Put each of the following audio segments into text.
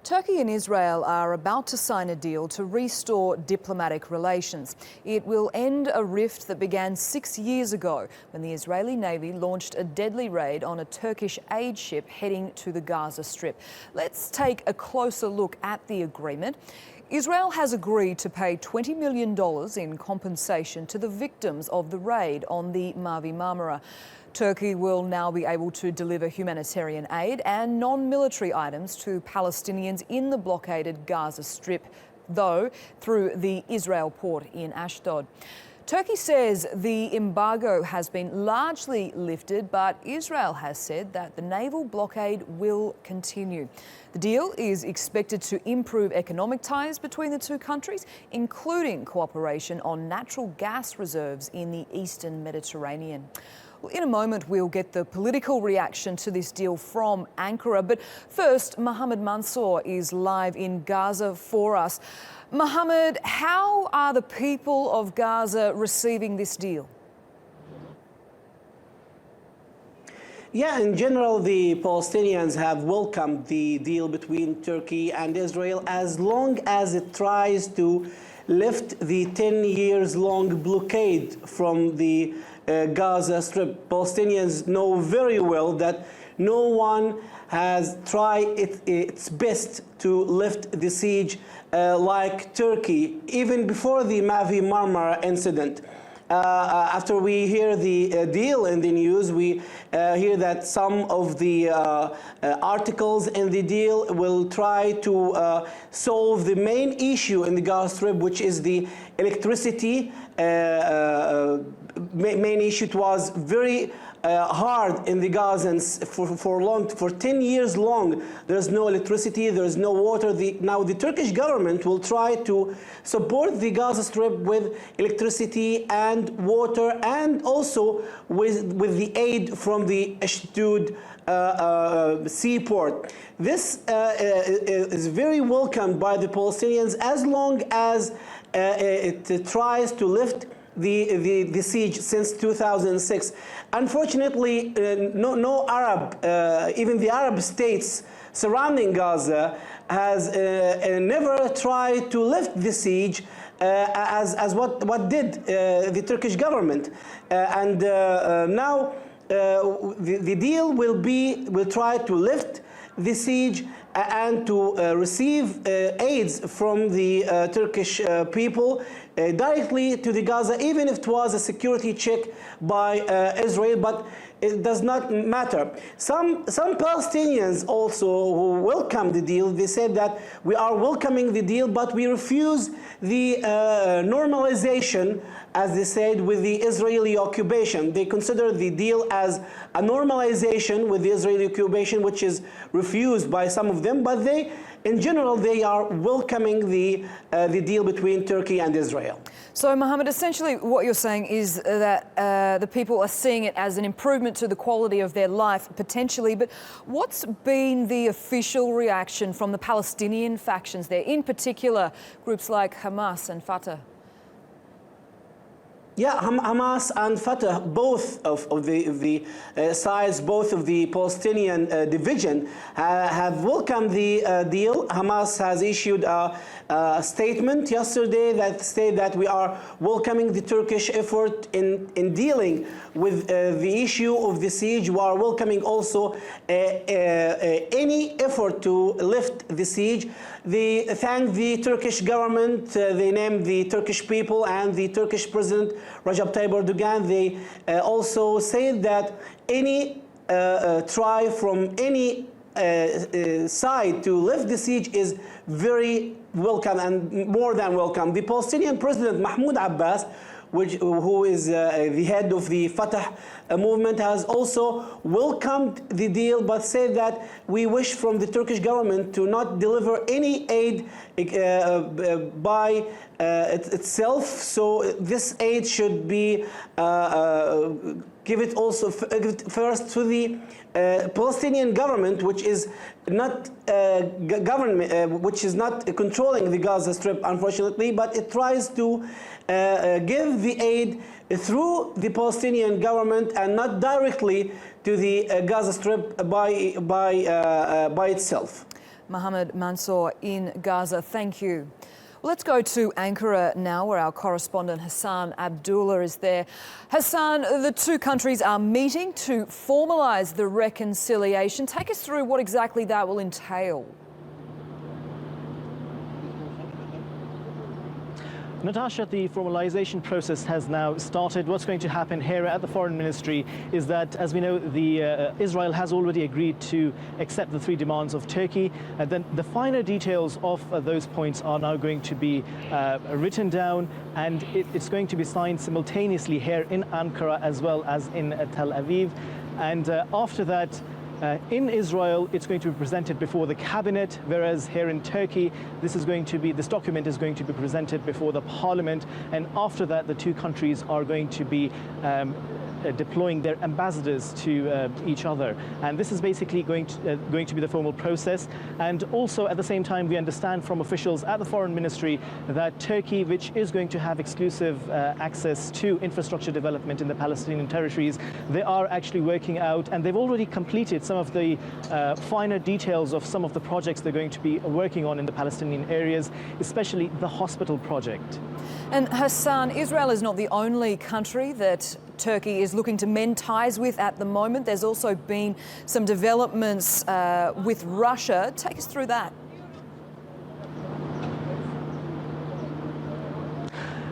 Turkey and Israel are about to sign a deal to restore diplomatic relations. It will end a rift that began 6 years ago when the Israeli Navy launched a deadly raid on a Turkish aid ship heading to the Gaza Strip. Let's take a closer look at the agreement. Israel has agreed to pay $20 million in compensation to the victims of the raid on the Mavi Marmara. Turkey will now be able to deliver humanitarian aid and non-military items to Palestinians in the blockaded Gaza Strip, though through the Israel port in Ashdod. Turkey says the embargo has been largely lifted, but Israel has said that the naval blockade will continue. The deal is expected to improve economic ties between the two countries, including cooperation on natural gas reserves in the eastern Mediterranean. Well, in a moment, we'll get the political reaction to this deal from Ankara. But first, Mohammad Mansour is live in Gaza for us. Mohammad, how are the people of Gaza receiving this deal? Yeah, in general, the Palestinians have welcomed the deal between Turkey and Israel as long as it tries to lift the 10 years long blockade from the Gaza Strip. Palestinians know very well that no one has tried its best to lift the siege like Turkey, even before the Mavi Marmara incident. After we hear the deal in the news, we hear that some of the articles in the deal will try to solve the main issue in the Gaza Strip, which is the electricity. Main issue. It was very hard in the Gazans for 10 years long. There's no electricity, there's no water. Now the Turkish government will try to support the Gaza Strip with electricity and water, and also with the aid from the Ashdod seaport. This is very welcomed by the Palestinians as long as it tries to lift the siege since 2006. Unfortunately, no Arab, even the Arab states surrounding Gaza, has never tried to lift the siege as what did the Turkish government. Now the deal will try to lift the siege and to receive aids from the Turkish people directly to the Gaza, even if it was a security check by Israel, but it does not matter. Some Palestinians also who welcomed the deal, they said that we are welcoming the deal, but we refuse the normalization, as they said, with the Israeli occupation. They consider the deal as a normalization with the Israeli occupation, which is refused by some of them, but in general, they are welcoming the deal between Turkey and Israel. So, Mohammed, essentially what you're saying is that the people are seeing it as an improvement to the quality of their life, potentially. But what's been the official reaction from the Palestinian factions there, in particular groups like Hamas and Fatah? Yeah, Hamas and Fatah, both of the sides, both of the Palestinian division, have welcomed the deal. Hamas has issued a statement yesterday that stated that we are welcoming the Turkish effort in dealing with the issue of the siege. We are welcoming also any effort to lift the siege. They thank the Turkish government, they name the Turkish people and the Turkish President Recep Tayyip Erdogan. They also said that any try from any side to lift the siege is very welcome and more than welcome. The Palestinian President Mahmoud Abbas, who is the head of the Fatah movement, has also welcomed the deal, but said that we wish from the Turkish government to not deliver any aid by itself. So this aid should be give it first to the Palestinian government, which is not which is not controlling the Gaza Strip, unfortunately, but it tries to give the aid through the Palestinian government and not directly to the Gaza Strip by itself. Mohammad, Mansour in Gaza, thank you. Well, let's go to Ankara now, where our correspondent Hasan Abdullah is there. Hasan, the two countries are meeting to formalise the reconciliation. Take us through what exactly that will entail. Natasha, the formalization process has now started. What's going to happen here at the Foreign Ministry is that, as we know, Israel has already agreed to accept the three demands of Turkey. And then the finer details of those points are now going to be written down, and it's going to be signed simultaneously here in Ankara as well as in Tel Aviv. And after that, in Israel, it's going to be presented before the cabinet, whereas here in Turkey, this document is going to be presented before the parliament. And after that, the two countries are going to be deploying their ambassadors to each other. And this is basically going to be the formal process. And also at the same time, we understand from officials at the Foreign Ministry that Turkey, which is going to have exclusive access to infrastructure development in the Palestinian territories, they are actually working out, and they've already completed some of the finer details of some of the projects they're going to be working on in the Palestinian areas, especially the hospital project. And Hasan, Israel is not the only country that Turkey is looking to mend ties with at the moment. There's also been some developments with Russia. Take us through that.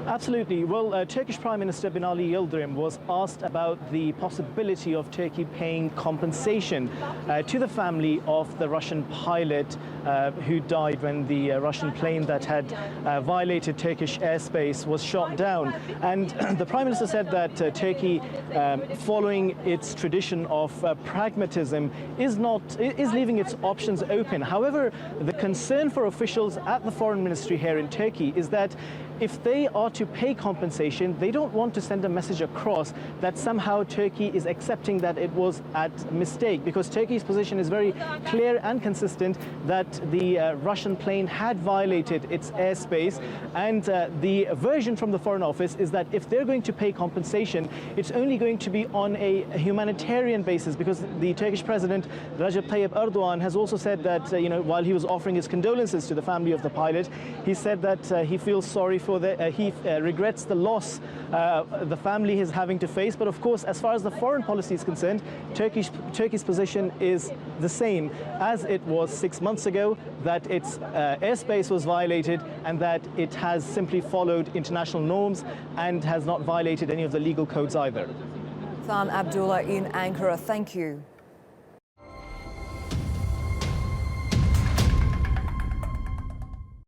Absolutely. Well, Turkish Prime Minister Binali Yildirim was asked about the possibility of Turkey paying compensation to the family of the Russian pilot who died when the Russian plane that had violated Turkish airspace was shot down. And the Prime Minister said that Turkey, following its tradition of pragmatism, is leaving its options open. However, the concern for officials at the Foreign Ministry here in Turkey is that if they are to pay compensation, they don't want to send a message across that somehow Turkey is accepting that it was at mistake, because Turkey's position is very clear and consistent that the Russian plane had violated its airspace. And the version from the Foreign Office is that if they're going to pay compensation, it's only going to be on a humanitarian basis, because the Turkish President Recep Tayyip Erdogan has also said that, while he was offering his condolences to the family of the pilot, he said that he feels sorry for he regrets the loss the family is having to face. But of course, as far as the foreign policy is concerned, Turkey's position is the same as it was 6 months ago, that its airspace was violated and that it has simply followed international norms and has not violated any of the legal codes either. Hasan Abdullah in Ankara, thank you.